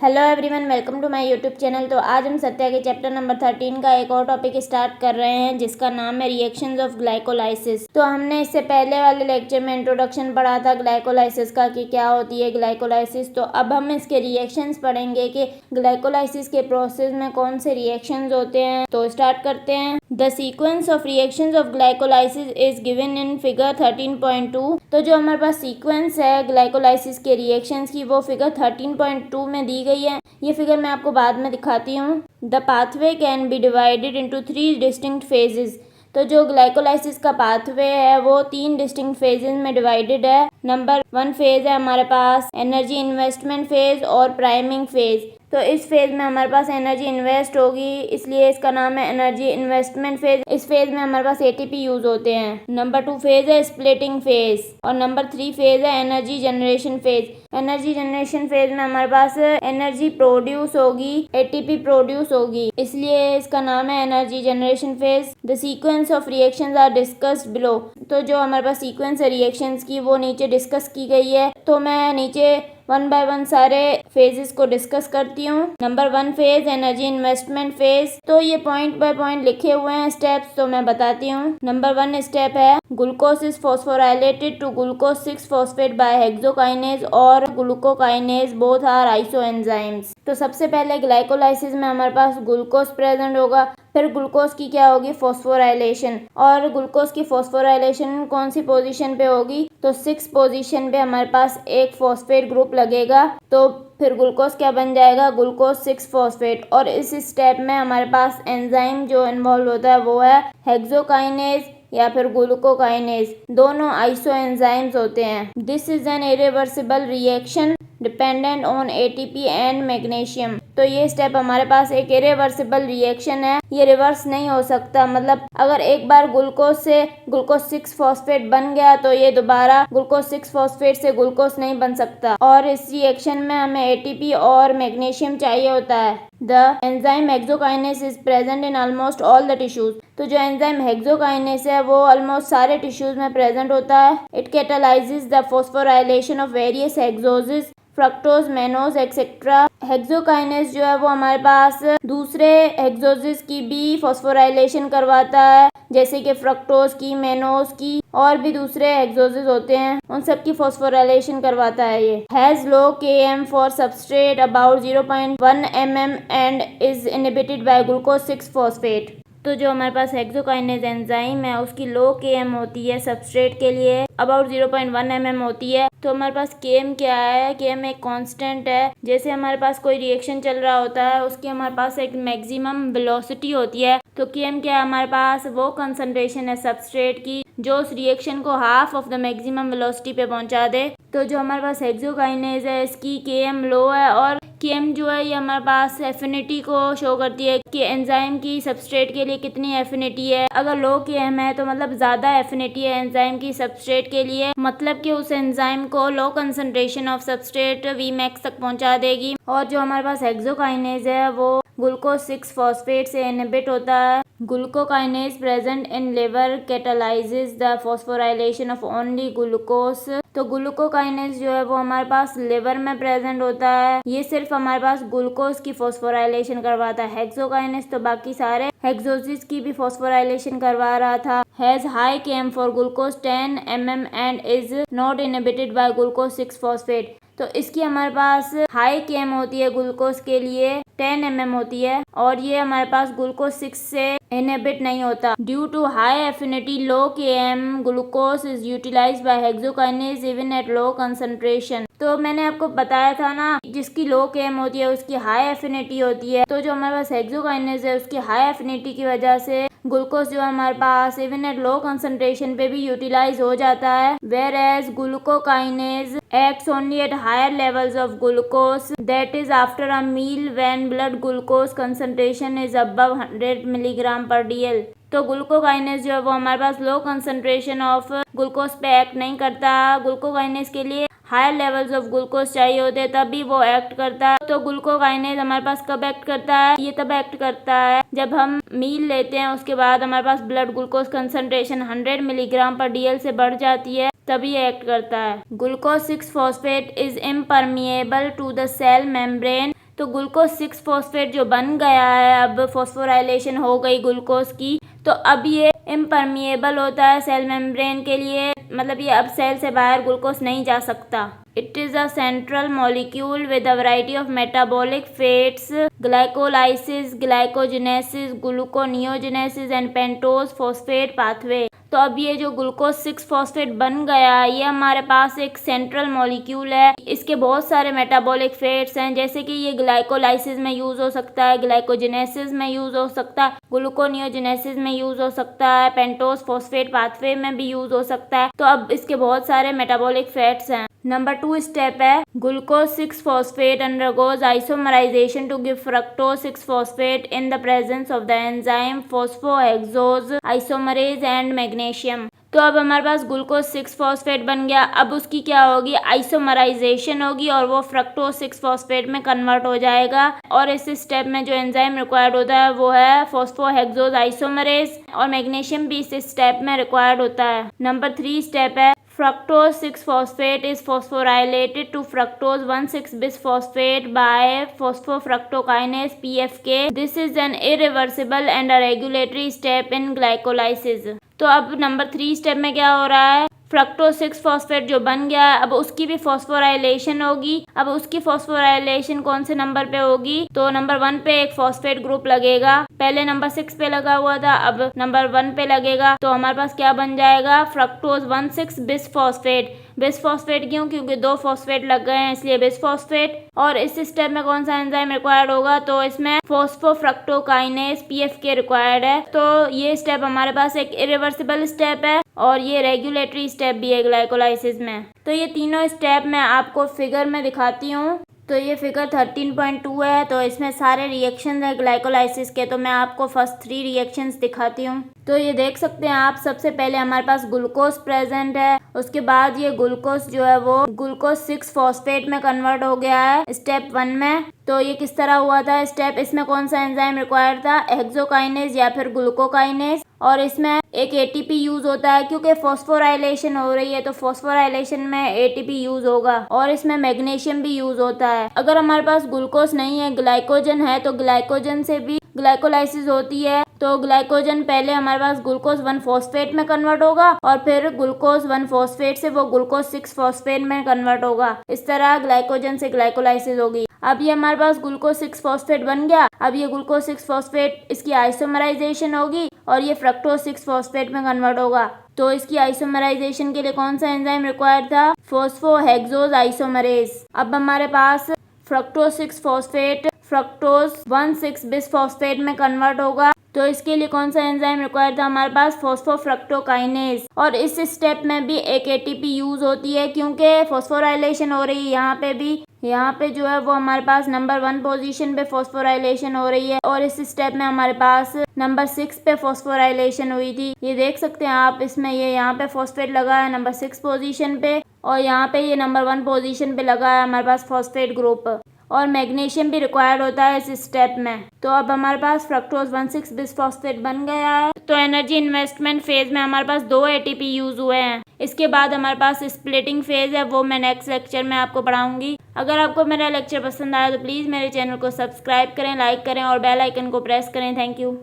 Hello everyone, welcome to my YouTube channel. तो आज हम सत्या के चैप्टर नंबर 13 का एक और टॉपिक स्टार्ट कर रहे हैं जिसका नाम है रिएक्शंस ऑफ ग्लाइकोलाइसिस। तो हमने इससे पहले वाले लेक्चर में इंट्रोडक्शन पढ़ा था ग्लाइकोलाइसिस का कि क्या होती है ग्लाइकोलाइसिस। तो अब हम इसके रिएक्शंस पढ़ेंगे कि ग्लाइकोलाइसिस के प्रोसेस में कौन से रिएक्शंस होते हैं। तो स्टार्ट करते हैं। The sequence of reactions of glycolysis is given in figure 13.2। तो जो हमारे पास सीक्वेंस है ग्लाइकोलाइसिस के रिएक्शंस की वो फिगर 13.2 में दी गई है। ये फिगर मैं आपको बाद में दिखाती हूँ। The pathway can be divided into 3 distinct phases. तो जो ग्लाइकोलाइसिस का पाथवे है वो 3 डिस्टिंक्ट फेजेस में डिवाइडेड है। नंबर 1 फेज है हमारे पास एनर्जी इन्वेस्टमेंट फेज और प्राइमिंग फेज। तो इस फेज में हमारे पास एनर्जी इन्वेस्ट होगी, इसलिए इसका नाम है एनर्जी इन्वेस्टमेंट फेज। इस फेज में हमारे पास एटीपी यूज होते हैं। नंबर 2 फेज है स्प्लिटिंग फेज और नंबर 3 फेज है energy generation phase. Energy generation phase में हमारे पास एनर्जी प्रोड्यूस होगी, एटीपी प्रोड्यूस होगी, इसलिए इसका नाम है energy generation phase. The sequence of reactions are discussed below. तो जो हमारे पास सीक्वेंस है रिएक्शंस की वो नीचे डिस्कस की गई है। तो मैं नीचे 1 बाय 1 सारे फेजेस को डिस्कस करती हूँ। Number 1 phase energy investment phase. तो ये पॉइंट बाय पॉइंट लिखे हुए हैं स्टेप्स, तो मैं बताती हूँ। नंबर 1 स्टेप है glucose is phosphorylated to glucose 6 phosphate by hexokinase और glucokinase both are isoenzymes. तो सबसे पहले ग्लाइकोलाइसिस में हमारे पास ग्लूकोज प्रेजेंट होगा, फिर ग्लूकोज की क्या होगी फॉस्फोराइलेशन, और ग्लूकोज की फॉस्फोराइलेशन कौन सी पोजीशन पे होगी तो 6 पोजीशन पे हमारे पास एक फॉस्फेट ग्रुप लगेगा। तो फिर ग्लूकोज क्या बन जाएगा ग्लूकोज 6 फॉस्फेट। और इस स्टेप में हमारे पास एंजाइम जो इन्वॉल्व होता है वो है हेक्सोकाइनेज या फिर ग्लूकोकाइनेज, दोनों आइसो एंजाइम्स होते हैं। This is an irreversible reaction dependent on ATP and magnesium. तो ये स्टेप हमारे पास एक इरिवर्सिबल रिएक्शन है, ये रिवर्स नहीं हो सकता। मतलब अगर एक बार ग्लूकोज से ग्लूकोज 6 फॉस्फेट बन गया तो ये दोबारा ग्लूकोज 6 फॉस्फेट से ग्लूकोज नहीं बन सकता। और इस रिएक्शन में हमें एटीपी और मैग्नीशियम चाहिए होता है। The enzyme hexokinase is present in almost all the tissues. तो जो एंजाइम हेक्सोकाइनेज है वो ऑलमोस्ट सारे टिश्यूज में प्रेजेंट होता है। It catalyses the phosphorylation of various hexoses fructose mannose etcetera. Hexokinase जो है वो हमारे पास दूसरे हेक्सोजेस की भी फॉस्फोराइलेशन करवाता है, जैसे कि फ्रक्टोज की, मैनोज की, और भी दूसरे हेक्सोजेस होते हैं उन सब की फॉस्फोराइलेशन करवाता है। ये has low Km for substrate about 0.1 mm and is inhibited by glucose 6 phosphate. तो जो हमारे पास हेक्सोकाइनेज एंजाइम है उसकी लो Km होती है सबस्ट्रेट के लिए, अबाउट 0.1 mm होती है। तो हमारे पास Km क्या है, Km एक कांस्टेंट है। जैसे हमारे पास कोई रिएक्शन चल रहा होता है उसकी हमारे पास एक मैक्सिमम वेलोसिटी होती है। तो Km क्या है हमारे पास वो कंसंट्रेशन है सबस्ट्रेट की जो उस रिएक्शन को half of the maximum velocity पे पहुंचा दे। तो जो हमारे पास हेक्सोकाइनेज है इसकी Km लो है, और Km जो है ये हमारे पास एफिनिटी को शो करती है कि एंजाइम की सबस्ट्रेट के लिए कितनी एफिनिटी है। अगर लो Km है तो मतलब ज़्यादा एफिनिटी है एंजाइम की सबस्ट्रेट के लिए, मतलब कि उस एंजाइम को low concentration of substrate Vmax तक पहुंचा देगी। और जो हमारे पास हेक्सोकाइनेज है वो ग्लूकोज 6 फॉस्फेट से इनहिबिट होता है। Glucokinase present in liver catalyses the phosphorylation of only glucose. तो ग्लूकोकाइनेज जो है वो हमारे पास लिवर में प्रेजेंट होता है, ये सिर्फ हमारे पास ग्लूकोज की फॉस्फोराइलेशन करवाता है। हेक्सोकाइनेज तो बाकी सारे हेक्सोजेस की भी फॉस्फोराइलेशन करवा रहा था। Has high Km for glucose 10 mm and is not inhibited by glucose 6 phosphate. तो इसकी हमारे पास हाई Km होती है ग्लूकोज के लिए 10 mm होती है, और ये हमारे पास ग्लूकोज 6 से इनहिबिट नहीं होता। Due to high affinity low Km glucose is utilised by hexokinase even at low concentration. तो मैंने आपको बताया था ना जिसकी लो Km होती है उसकी हाई एफिनिटी होती है। तो जो हमारे पास हेक्सोकाइनेज है उसकी हाई एफिनिटी की वजह से ग्लूकोज जो हमारे पास इवन एट लो कंसंट्रेशन पे भी यूटिलाइज हो जाता है। Whereas glucokinase acts only at higher levels of glucose, that is after a meal when blood glucose concentration is above 100 milligram per dl। तो ग्लूकोकाइनेज जो है वो हमारे पास लो कंसंट्रेशन ऑफ ग्लूकोज पे एक्ट नहीं करता। ग्लूकोकाइनेज के लिए हायर लेवल्स ऑफ ग्लूकोज चाहिए होते हैं तभी वो एक्ट करता है। तो ग्लूकोकाइनेज हमारे पास कब एक्ट करता है, ये तब एक्ट करता है जब हम मील लेते हैं उसके बाद हमारे पास ब्लड ग्लूकोज कंसंट्रेशन 100 मिलीग्राम पर DL से बढ़ जाती है, तभी एक्ट करता है। Glucose 6 phosphate is impermeable to the cell membrane तो ग्लूकोज 6 फॉस्फेट जो बन गया है, अब फॉस्फोराइलेशन हो गई ग्लूकोज की, तो अब ये इम्परमिएबल होता है सेल मेम्ब्रेन के लिए, मतलब ये अब सेल से बाहर ग्लूकोज नहीं जा सकता। It is a central molecule with a variety of metabolic fates, glycolysis, glycogenesis, gluconeogenesis and pentose phosphate pathway. तो अब ये जो ग्लूकोज 6 फॉस्फेट बन गया, ये हमारे पास एक सेंट्रल मॉलिक्यूल है। इसके बहुत सारे मेटाबॉलिक फेट्स हैं, जैसे कि ये ग्लाइकोलाइसिस में यूज़ हो सकता है, ग्लाइकोजेनेसिस में यूज़ हो सकता है, ग्लूकोनियोजेनेसिस में यूज़ हो सकता है, पेंटोज फॉस्फेट पाथवे में भी यूज़ हो सकता है। तो अब इसके बहुत सारे मेटाबॉलिक फैट्स हैं। नंबर 2 स्टेप है glucose 6 phosphate undergoes isomerisation to give fructose 6 phosphate in the presence of the enzyme phosphohexose isomerase and magnesium. तो अब हमारे पास ग्लूकोज 6 फॉस्फेट बन गया। अब उसकी क्या होगी, आइसोमराइजेशन होगी और वो फ्रक्टोज 6 फॉस्फेट में कन्वर्ट हो जाएगा। और इस स्टेप में जो एंजाइम रिक्वायर्ड होता है वो है फॉस्फोहेक्सोज आइसोमरेज, और मैग्नीशियम भी इस स्टेप में रिक्वायर्ड होता है। नंबर 3 स्टेप है fructose 6 phosphate is phosphorylated to fructose 1,6 bisphosphate by phosphofructokinase PFK. This is an irreversible and a regulatory step in glycolysis. तो अब नंबर 3 स्टेप में क्या हो रहा है, फ्रक्टोज 6 फॉस्फेट जो बन गया है, अब उसकी भी फॉस्फोराइलेशन होगी। अब उसकी फॉस्फोराइलेशन कौन से नंबर पे होगी, तो नंबर 1 पे एक फॉस्फेट ग्रुप लगेगा, पहले नंबर 6 पे लगा हुआ था, अब नंबर 1 पे लगेगा। तो हमारे पास क्या बन जाएगा, फ्रक्टोज 1,6 बिसफॉस्फेट। बिसफॉस्फेट क्यों, क्योंकि 2 फॉस्फेट लग गए हैं इसलिए बिसफॉस्फेट। और इस स्टेप में कौन सा एंजाइम रिक्वायर्ड होगा, तो इसमें फॉस्फोफ्रक्टोकाइनेज PFK रिक्वायर्ड है। तो ये स्टेप हमारे पास एक इरिवर्सिबल स्टेप है और ये रेगुलेटरी स्टेप भी है ग्लाइकोलाइसिस में। तो ये तीनों स्टेप मैं आपको फिगर में दिखाती हूँ। तो ये फिगर 13.2 है, तो इसमें सारे रिएक्शन है ग्लाइकोलाइसिस के। तो मैं आपको फर्स्ट 3 रिएक्शंस दिखाती हूँ। तो ये देख सकते हैं आप, सबसे पहले हमारे पास ग्लूकोज प्रेजेंट है, उसके बाद ये ग्लूकोज जो है वो ग्लूकोज 6 फॉस्फेट में कन्वर्ट हो गया है स्टेप 1 में। तो ये किस तरह हुआ था स्टेप, इसमें कौन सा एंजाइम रिक्वायर्ड था, हेक्सोकाइनेज या फिर ग्लूकोकाइनेज। और इसमें एक ATP यूज होता है, क्योंकि फॉस्फोराइलेशन हो रही है तो फॉस्फोराइलेशन में ATP यूज होगा। और इसमें मैग्नीशियम भी यूज होता है। अगर हमारे पास ग्लूकोज नहीं है, ग्लाइकोजन है, तो ग्लाइकोजन से भी ग्लाइकोलाइसिस होती है। तो ग्लाइकोजन पहले हमारे पास ग्लूकोज 1 फॉस्फेट में कन्वर्ट होगा और फिर ग्लूकोज 1 फॉस्फेट से वो ग्लूकोज 6 फॉस्फेट में कन्वर्ट होगा। इस तरह ग्लाइकोजन से ग्लाइकोलाइसिस होगी। अब ये हमारे पास ग्लूकोज 6 फॉस्फेट बन गया। अब ये ग्लूकोज 6 फॉस्फेट इसकी आइसोमराइजेशन होगी और ये फ्रक्टोज 6 फॉस्फेट में कन्वर्ट होगा। तो इसकी आइसोमराइजेशन के लिए कौन सा एंजाइम रिक्वायर्ड था, फॉस्फोहेक्सोज आइसोमरेज। अब हमारे पास फ्रक्टोज 6 फॉस्फेट फ्रक्टोज 1,6 बिसफॉस्फेट में कन्वर्ट होगा। तो इसके लिए कौन सा एंजाइम रिक्वायर्ड था हमारे पास, फॉस्फोफ्रक्टोकाइनेज। और इस स्टेप में भी एक ATP यूज होती है, क्योंकि फॉस्फोराइलेशन हो रही है यहाँ पे भी। यहाँ पे जो है वो हमारे पास नंबर 1 पोजीशन पे फॉस्फोराइलेशन हो रही है और इस स्टेप में हमारे पास नंबर 6 पे फॉस्फोराइलेशन हुई थी। ये देख सकते हैं आप, इसमें ये यहाँ पे फॉस्फेट लगा है नंबर 6 पोजीशन पे और यहाँ पे ये नंबर 1 पोजीशन पे लगा है हमारे पास फॉस्फेट ग्रुप। और मैग्नीशियम भी रिक्वायर्ड होता है इस स्टेप में। तो अब हमारे पास फ्रक्टोज 1,6 बिसफॉस्फेट बन गया है। तो एनर्जी इन्वेस्टमेंट फेज में हमारे पास 2 ATP यूज हुए हैं। इसके बाद हमारे पास स्प्लिटिंग फेज है, वो मैं नेक्स्ट लेक्चर में आपको पढ़ाऊंगी। अगर आपको मेरा लेक्चर पसंद आया तो प्लीज़ मेरे चैनल को सब्सक्राइब करें, लाइक करें और बेल आइकन को प्रेस करें। Thank you.